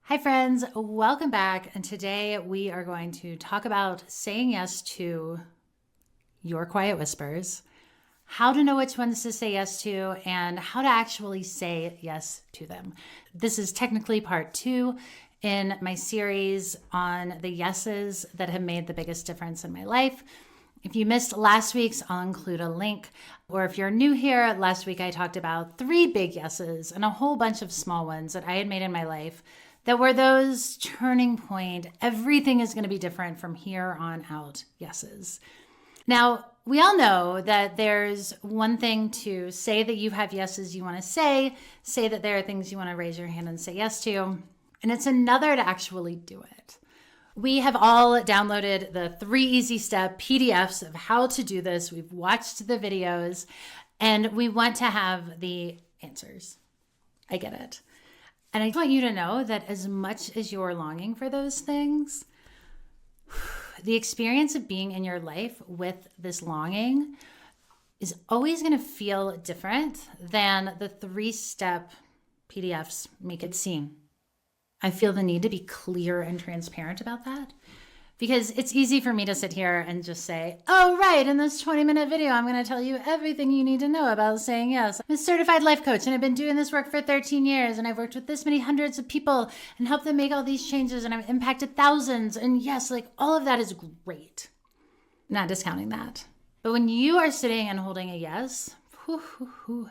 Hi friends, welcome back. And today we are going to talk about saying yes to your quiet whispers, how to know which ones to say yes to, and how to actually say yes to them. This is technically part 2 in my series on the yeses that have made the biggest difference in my life. If you missed last week's, I'll include a link. Or if you're new here, last week I talked about 3 big yeses and a whole bunch of small ones that I had made in my life that were those turning point. Everything is going to be different from here on out yeses. Now, we all know that there's one thing to say that you have yeses you want to say that there are things you want to raise your hand and say yes to, and it's another to actually do it. We have all downloaded the 3 easy step PDFs of how to do this. We've watched the videos and we want to have the answers. I get it. And I want you to know that as much as you're longing for those things, the experience of being in your life with this longing is always going to feel different than the 3-step PDFs make it seem. I feel the need to be clear and transparent about that because it's easy for me to sit here and just say, oh, right, in this 20-minute video, I'm going to tell you everything you need to know about saying yes. I'm a certified life coach and I've been doing this work for 13 years and I've worked with this many hundreds of people and helped them make all these changes and I've impacted thousands. And yes, like all of that is great. Not discounting that. But when you are sitting and holding a yes,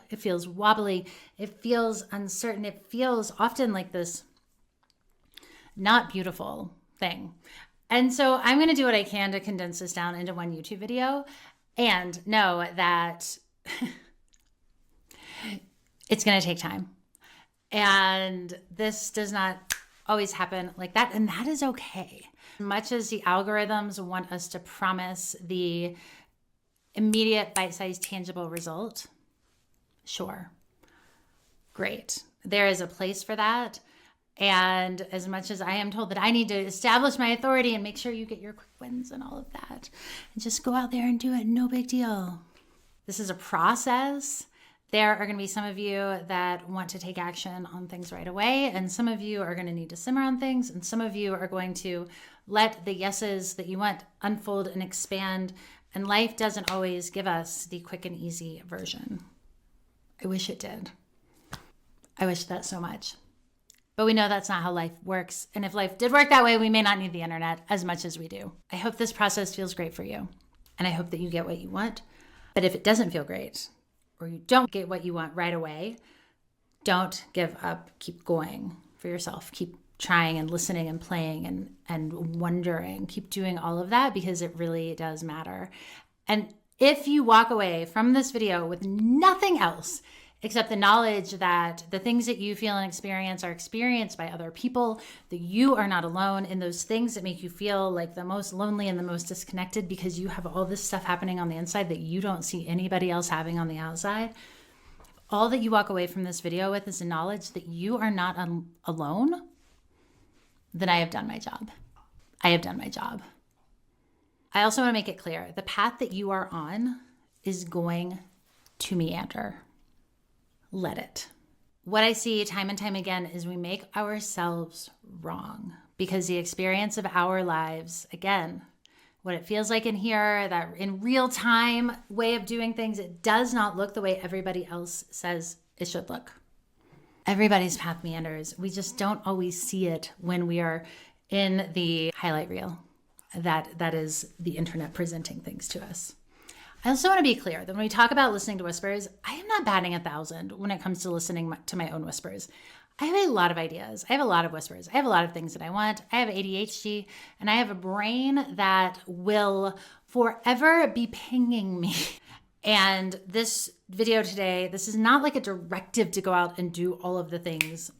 it feels wobbly. It feels uncertain. It feels often like this not beautiful thing. And so I'm going to do what I can to condense this down into one YouTube video and know that it's going to take time. And this does not always happen like that. And that is okay. Much as the algorithms want us to promise the immediate bite-sized tangible result, sure, great. There is a place for that. And as much as I am told that I need to establish my authority and make sure you get your quick wins and all of that, and just go out there and do it, no big deal. This is a process. There are going to be some of you that want to take action on things right away, and some of you are going to need to simmer on things, and some of you are going to let the yeses that you want unfold and expand, and life doesn't always give us the quick and easy version. I wish it did. I wish that so much. But we know that's not how life works. And if life did work that way, we may not need the internet as much as we do. I hope this process feels great for you. And I hope that you get what you want. But if it doesn't feel great, or you don't get what you want right away, don't give up. Keep going for yourself. Keep trying and listening and playing and wondering. Keep doing all of that because it really does matter. And if you walk away from this video with nothing else except the knowledge that the things that you feel and experience are experienced by other people, that you are not alone in those things that make you feel like the most lonely and the most disconnected because you have all this stuff happening on the inside that you don't see anybody else having on the outside. All that you walk away from this video with is the knowledge that you are not alone, then I have done my job. I have done my job. I also want to make it clear, the path that you are on is going to meander. Let it. What I see time and time again is we make ourselves wrong because the experience of our lives, again, what it feels like in here, that in real time way of doing things, it does not look the way everybody else says it should look. Everybody's path meanders. We just don't always see it when we are in the highlight reel. That is the internet presenting things to us. I also want to be clear that when we talk about listening to whispers, I am not batting 1,000 when it comes to listening to my own whispers. I have a lot of ideas. I have a lot of whispers. I have a lot of things that I want. I have ADHD and I have a brain that will forever be pinging me. And this video today, this is not like a directive to go out and do all of the things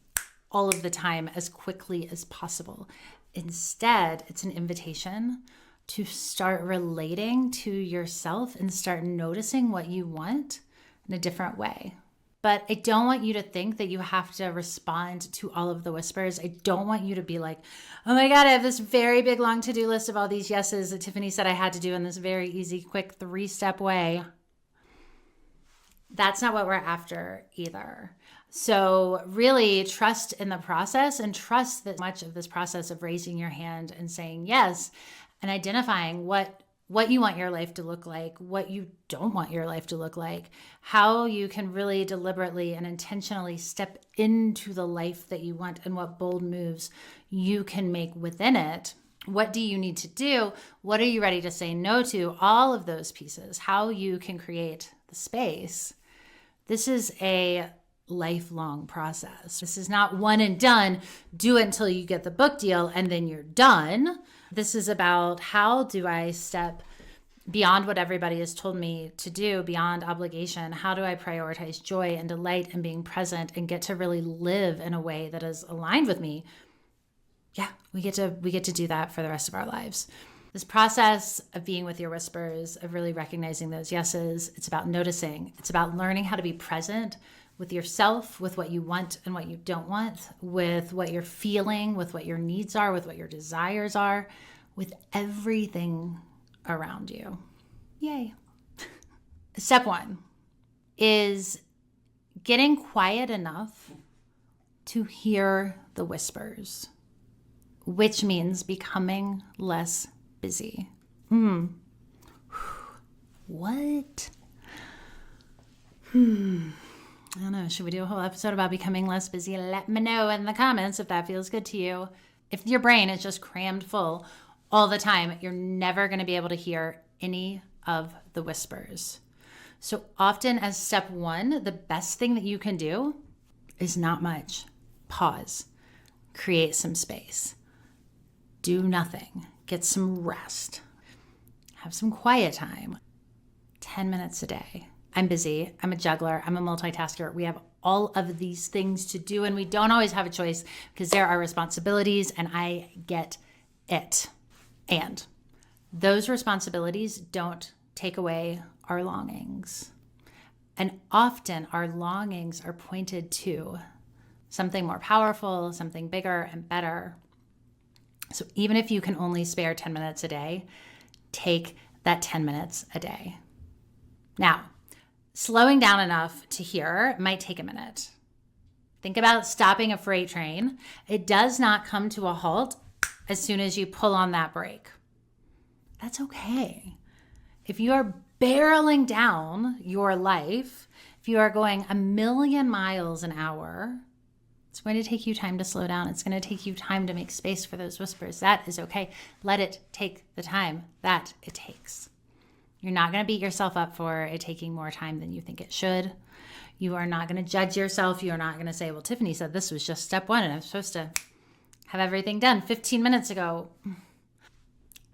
all of the time as quickly as possible. Instead, it's an invitation to start relating to yourself and start noticing what you want in a different way. But I don't want you to think that you have to respond to all of the whispers. I don't want you to be like, oh my God, I have this very big long to-do list of all these yeses that Tiffany said I had to do in this very easy, quick 3-step way. That's not what we're after either. So really trust in the process, and trust that much of this process of raising your hand and saying yes and identifying what you want your life to look like, what you don't want your life to look like, how you can really deliberately and intentionally step into the life that you want, and what bold moves you can make within it. What do you need to do? What are you ready to say no to? All of those pieces, how you can create the space. This is a lifelong process. This is not one and done. Do it until you get the book deal and then you're done. This is about, how do I step beyond what everybody has told me to do, beyond obligation? How do I prioritize joy and delight and being present and get to really live in a way that is aligned with me? Yeah, we get to do that for the rest of our lives. This process of being with your whispers, of really recognizing those yeses, it's about noticing. It's about learning how to be present with yourself, with what you want and what you don't want, with what you're feeling, with what your needs are, with what your desires are, with everything around you. Yay. Step 1 is getting quiet enough to hear the whispers, which means becoming less busy. What? I don't know. Should we do a whole episode about becoming less busy? Let me know in the comments if that feels good to you. If your brain is just crammed full all the time, you're never going to be able to hear any of the whispers. So often, as step 1, the best thing that you can do is not much. Pause. Create some space. Do nothing. Get some rest. Have some quiet time. 10 minutes a day. I'm busy. I'm a juggler. I'm a multitasker. We have all of these things to do, and we don't always have a choice because there are responsibilities, and I get it. And those responsibilities don't take away our longings. And often our longings are pointed to something more powerful, something bigger and better. So even if you can only spare 10 minutes a day, take that 10 minutes a day. Now, slowing down enough to hear might take a minute. Think about stopping a freight train. It does not come to a halt as soon as you pull on that brake. That's okay. If you are barreling down your life, if you are going 1,000,000 miles an hour, it's going to take you time to slow down. It's going to take you time to make space for those whispers. That is okay. Let it take the time that it takes. You're not going to beat yourself up for it taking more time than you think it should. You are not going to judge yourself. You are not going to say, well, Tiffany said this was just step 1 and I'm supposed to have everything done 15 minutes ago.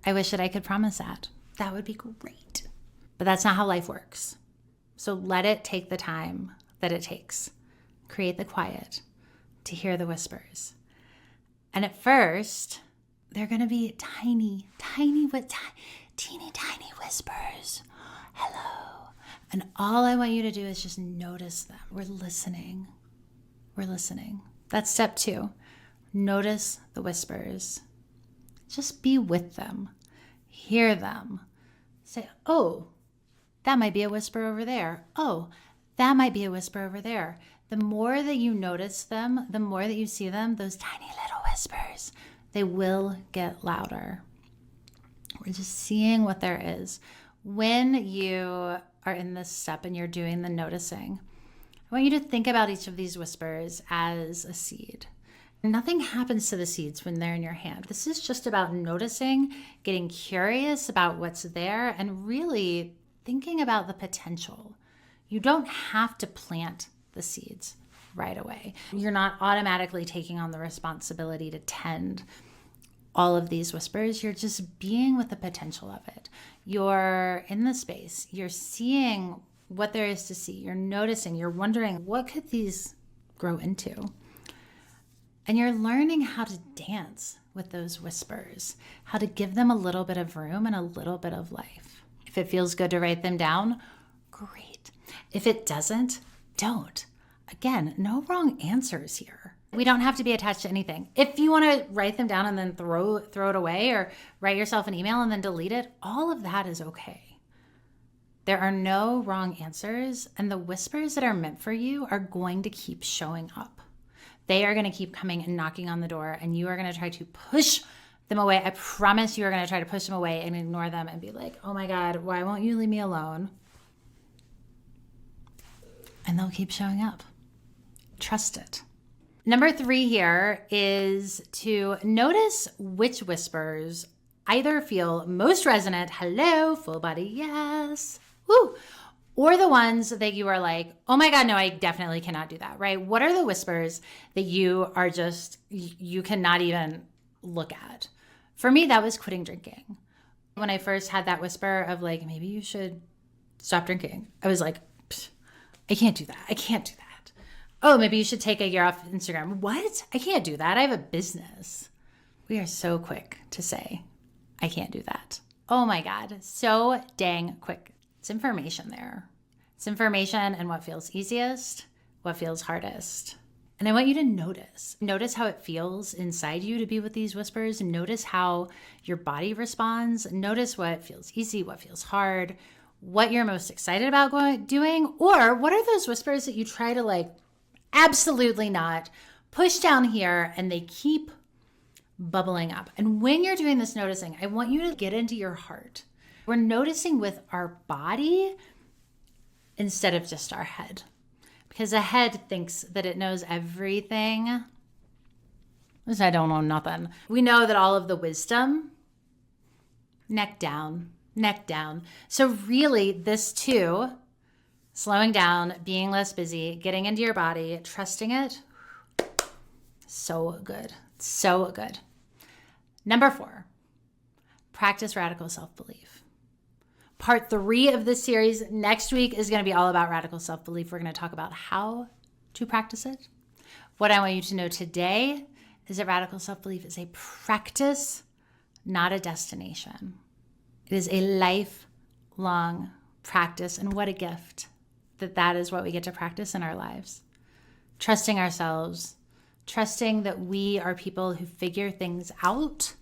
I wish that I could promise that. That would be great. But that's not how life works. So let it take the time that it takes. Create the quiet to hear the whispers. And at first, they're going to be teeny tiny whispers. Hello. And all I want you to do is just notice them. We're listening. That's step 2. Notice the whispers. Just be with them. Hear them. Say, oh, that might be a whisper over there. Oh, that might be a whisper over there. The more that you notice them, the more that you see them, those tiny little whispers, they will get louder. We're just seeing what there is. When you are in this step and you're doing the noticing, I want you to think about each of these whispers as a seed. Nothing happens to the seeds when they're in your hand. This is just about noticing, getting curious about what's there, and really thinking about the potential. You don't have to plant the seeds right away. You're not automatically taking on the responsibility to tend all of these whispers. You're just being with the potential of it. You're in the space. You're seeing what there is to see. You're noticing. You're wondering, what could these grow into? And you're learning how to dance with those whispers, how to give them a little bit of room and a little bit of life. If it feels good to write them down, great. If it doesn't, don't. Again, no wrong answers here. We don't have to be attached to anything. If you want to write them down and then throw it away, or write yourself an email and then delete it, all of that is okay. There are no wrong answers, and the whispers that are meant for you are going to keep showing up. They are going to keep coming and knocking on the door, and you are going to try to push them away. I promise you are going to try to push them away and ignore them and be like, oh my God, why won't you leave me alone? And they'll keep showing up. Trust it. Number 3 here is to notice which whispers either feel most resonant, hello, full body, yes, woo, or the ones that you are like, oh my God, no, I definitely cannot do that, right? What are the whispers that you are just, you cannot even look at? For me, that was quitting drinking. When I first had that whisper of like, maybe you should stop drinking, I was like, I can't do that. I can't do that. Oh, maybe you should take a year off Instagram. What? I can't do that. I have a business. We are so quick to say, I can't do that. Oh my God, so dang quick. It's information there. It's information and what feels easiest, what feels hardest. And I want you to notice. Notice how it feels inside you to be with these whispers. Notice how your body responds. Notice what feels easy, what feels hard, what you're most excited about doing, or what are those whispers that you try to like, absolutely not, push down here and they keep bubbling up. And when you're doing this noticing, I want you to get into your heart. We're noticing with our body instead of just our head. Because the head thinks that it knows everything. I don't know nothing. We know that all of the wisdom, neck down, neck down. So really this too, slowing down, being less busy, getting into your body, trusting it, so good. So good. Number 4, practice radical self-belief. Part 3 of this series next week is going to be all about radical self-belief. We're going to talk about how to practice it. What I want you to know today is that radical self-belief is a practice, not a destination. It is a lifelong practice, and what a gift that is what we get to practice in our lives. Trusting ourselves, trusting that we are people who figure things out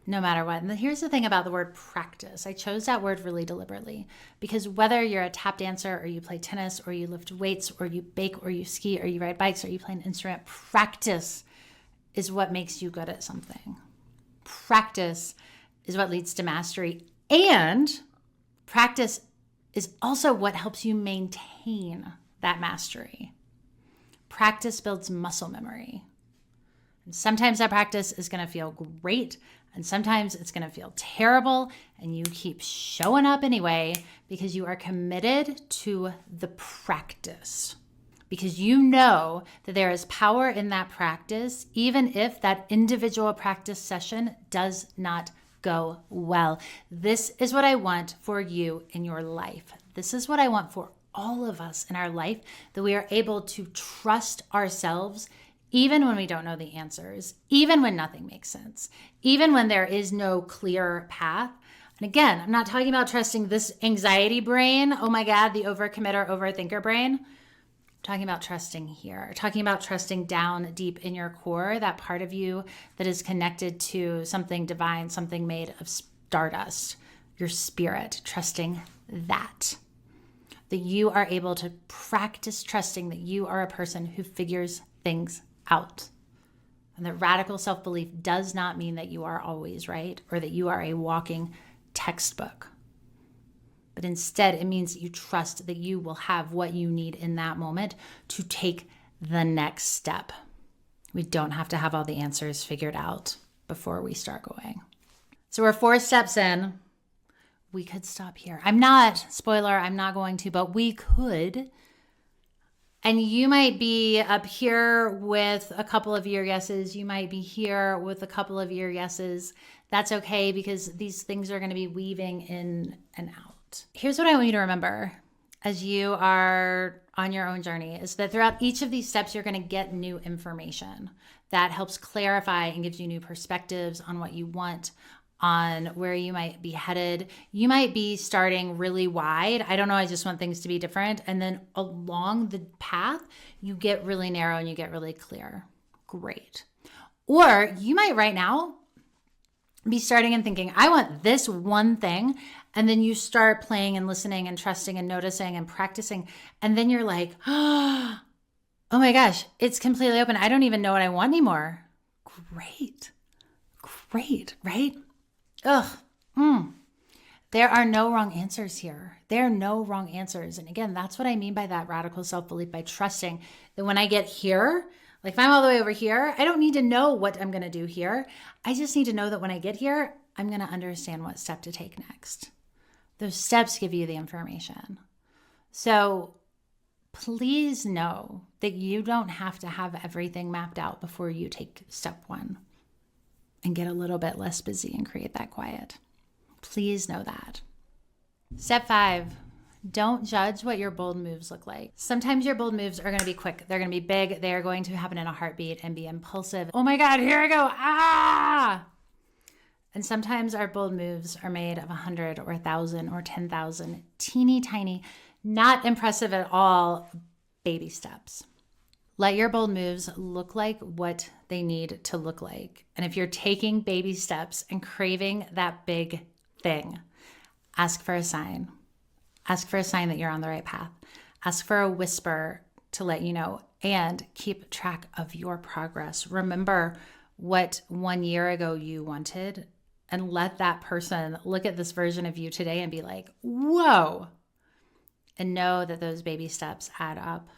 no matter what. And here's the thing about the word practice. I chose that word really deliberately because whether you're a tap dancer or you play tennis or you lift weights or you bake or you ski or you ride bikes or you play an instrument, practice is what makes you good at something. Practice is what leads to mastery, and practice is also what helps you maintain that mastery. Practice builds muscle memory. And sometimes that practice is going to feel great, and sometimes it's going to feel terrible, and you keep showing up anyway because you are committed to the practice. Because you know that there is power in that practice, even if that individual practice session does not go well. This is what I want for you in your life. This is what I want for all of us in our life, that we are able to trust ourselves even when we don't know the answers, even when nothing makes sense, even when there is no clear path. And again, I'm not talking about trusting this anxiety brain, oh my God, the overcommitter, overthinker brain. I'm talking about trusting here, talking about trusting down deep in your core, that part of you that is connected to something divine, something made of stardust, your spirit, trusting that you are able to practice trusting that you are a person who figures things out. And that radical self-belief does not mean that you are always right or that you are a walking textbook. But instead, it means that you trust that you will have what you need in that moment to take the next step. We don't have to have all the answers figured out before we start going. So we're 4 steps in. We could stop here. I'm not going to, but we could. And you might be up here with a couple of your yeses. You might be here with a couple of your yeses. That's okay, because these things are going to be weaving in and out. Here's what I want you to remember as you are on your own journey is that throughout each of these steps, you're going to get new information that helps clarify and gives you new perspectives on what you want, on where you might be headed. You might be starting really wide. I don't know. I just want things to be different. And then along the path, you get really narrow and you get really clear. Great. Or you might right now be starting and thinking, I want this one thing And then you start playing and listening and trusting and noticing and practicing. And then you're like, oh my gosh, it's completely open. I don't even know what I want anymore. Great, right? Ugh. There are no wrong answers here. There are no wrong answers. And again, that's what I mean by that radical self-belief, by trusting that when I get here, like if I'm all the way over here, I don't need to know what I'm going to do here. I just need to know that when I get here, I'm going to understand what step to take next. Those steps give you the information. So please know that you don't have to have everything mapped out before you take step one and get a little bit less busy and create that quiet. Please know that. Step 5, don't judge what your bold moves look like. Sometimes your bold moves are going to be quick. They're going to be big. They are going to happen in a heartbeat and be impulsive. Oh my God, here I go. Ah! And sometimes our bold moves are made of 100 or 1,000 or 10,000 teeny tiny, not impressive at all, baby steps. Let your bold moves look like what they need to look like. And if you're taking baby steps and craving that big thing, ask for a sign. Ask for a sign that you're on the right path. Ask for a whisper to let you know, and keep track of your progress. Remember what 1 year ago you wanted, and let that person look at this version of you today and be like, whoa, and know that those baby steps add up.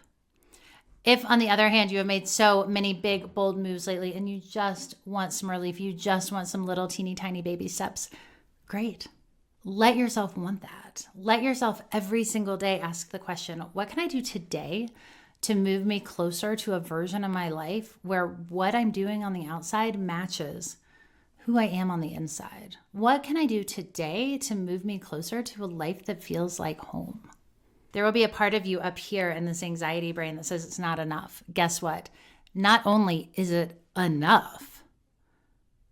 If, on the other hand, you have made so many big, bold moves lately and you just want some relief, you just want some little teeny tiny baby steps, great. Let yourself want that. Let yourself every single day ask the question, what can I do today to move me closer to a version of my life where what I'm doing on the outside matches who I am on the inside? What can I do today to move me closer to a life that feels like home? There will be a part of you up here in this anxiety brain that says it's not enough. Guess what? Not only is it enough,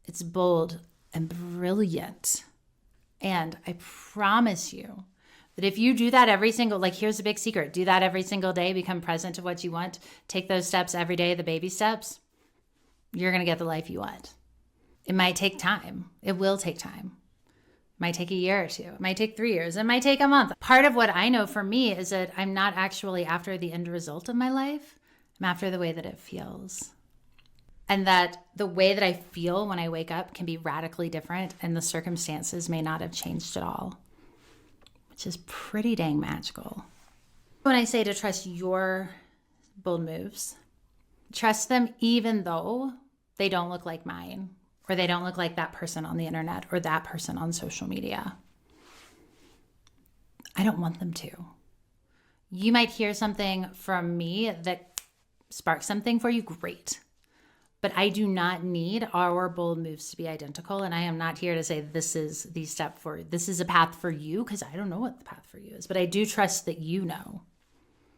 it's bold and brilliant. And I promise you that if you do that every single, like here's a big secret, do that every single day, become present to what you want, take those steps every day, the baby steps, you're going to get the life you want. It might take time. It will take time. It might take a year or two. It might take 3 years. It might take a month. Part of what I know for me is that I'm not actually after the end result of my life. I'm after the way that it feels. And that the way that I feel when I wake up can be radically different, and the circumstances may not have changed at all, which is pretty dang magical. When I say to trust your bold moves, trust them even though they don't look like mine, or they don't look like that person on the internet or that person on social media. I don't want them to. You might hear something from me that sparks something for you, great. But I do not need our bold moves to be identical. And I am not here to say this is a path for you, because I don't know what the path for you is. But I do trust that you know.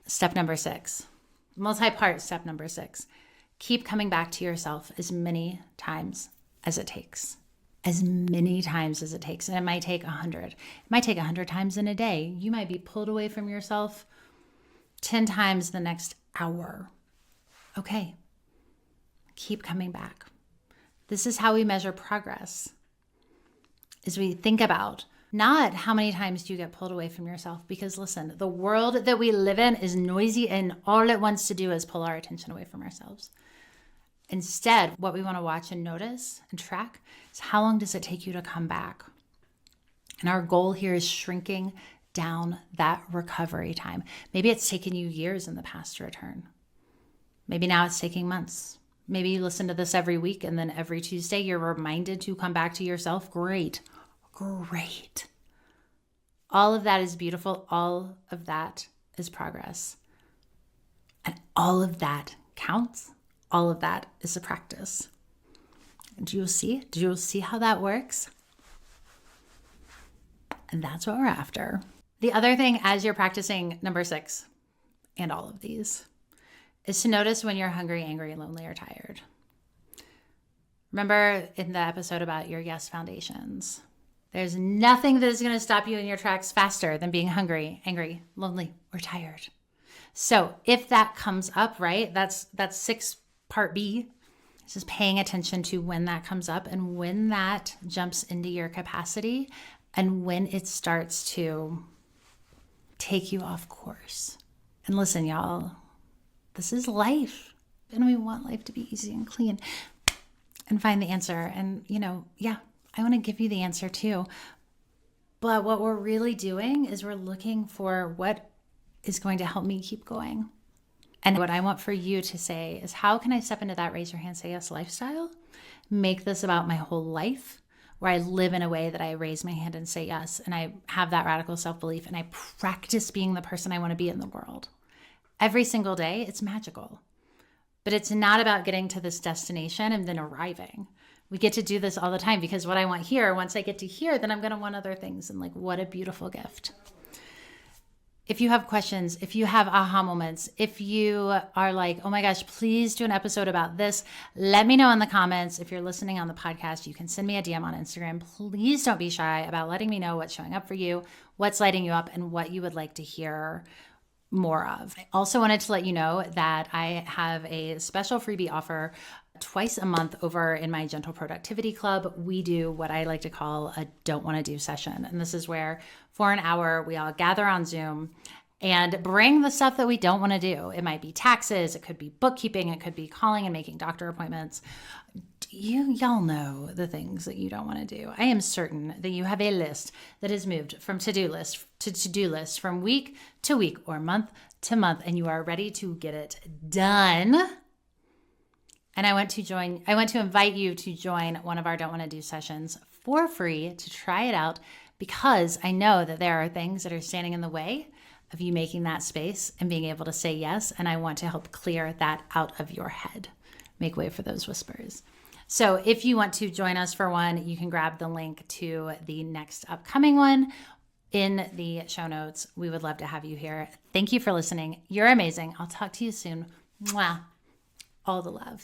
Step number 6, multi-part step number 6. Keep coming back to yourself as many times as it takes. As many times as it takes. And it might take 100. It might take 100 times in a day. You might be pulled away from yourself 10 times the next hour. Okay. Keep coming back. This is how we measure progress. Is we think about not how many times do you get pulled away from yourself, because listen, the world that we live in is noisy and all it wants to do is pull our attention away from ourselves. Instead, what we want to watch and notice and track is how long does it take you to come back? And our goal here is shrinking down that recovery time. Maybe it's taken you years in the past to return. Maybe now it's taking months. Maybe you listen to this every week and then every Tuesday you're reminded to come back to yourself. Great. All of that is beautiful. All of that is progress. And all of that counts. All of that is a practice. Do you see how that works? And that's what we're after. The other thing as you're practicing number 6 and all of these is to notice when you're hungry, angry, lonely, or tired. Remember in the episode about your yes foundations, there's nothing that is going to stop you in your tracks faster than being hungry, angry, lonely, or tired. So if that comes up, right, that's 6 part B. It's just paying attention to when that comes up, and when that jumps into your capacity, And when it starts to take you off course, and listen, y'all, this is life. And we want life to be easy and clean and find the answer. And, I want to give you the answer too. But what we're really doing is we're looking for what is going to help me keep going. And what I want for you to say is, how can I step into that raise your hand, say yes lifestyle? Make this about my whole life, where I live in a way that I raise my hand and say yes, and I have that radical self-belief, and I practice being the person I want to be in the world. Every single day, it's magical. But it's not about getting to this destination and then arriving. We get to do this all the time, because what I want here, once I get to here, then I'm going to want other things. And what a beautiful gift. If you have questions, if you have aha moments, if you are like, oh my gosh, please do an episode about this, let me know in the comments. If you're listening on the podcast, you can send me a DM on Instagram. Please don't be shy about letting me know what's showing up for you, what's lighting you up, and what you would like to hear more of. I also wanted to let you know that I have a special freebie offer twice a month over in my Gentle Productivity Club. We do what I like to call a don't want to do session. And this is where for an hour, we all gather on Zoom and bring the stuff that we don't want to do. It might be taxes, it could be bookkeeping, it could be calling and making doctor appointments. Y'all know the things that you don't want to do. I am certain that you have a list that has moved from to-do list to to-do list, from week to week or month to month, and you are ready to get it done. And I want to invite you to join one of our Don't Want to Do sessions for free to try it out, because I know that there are things that are standing in the way of you making that space and being able to say yes. And I want to help clear that out of your head, make way for those whispers. So if you want to join us for one, you can grab the link to the next upcoming one in the show notes. We would love to have you here. Thank you for listening. You're amazing. I'll talk to you soon. Mwah. All the love.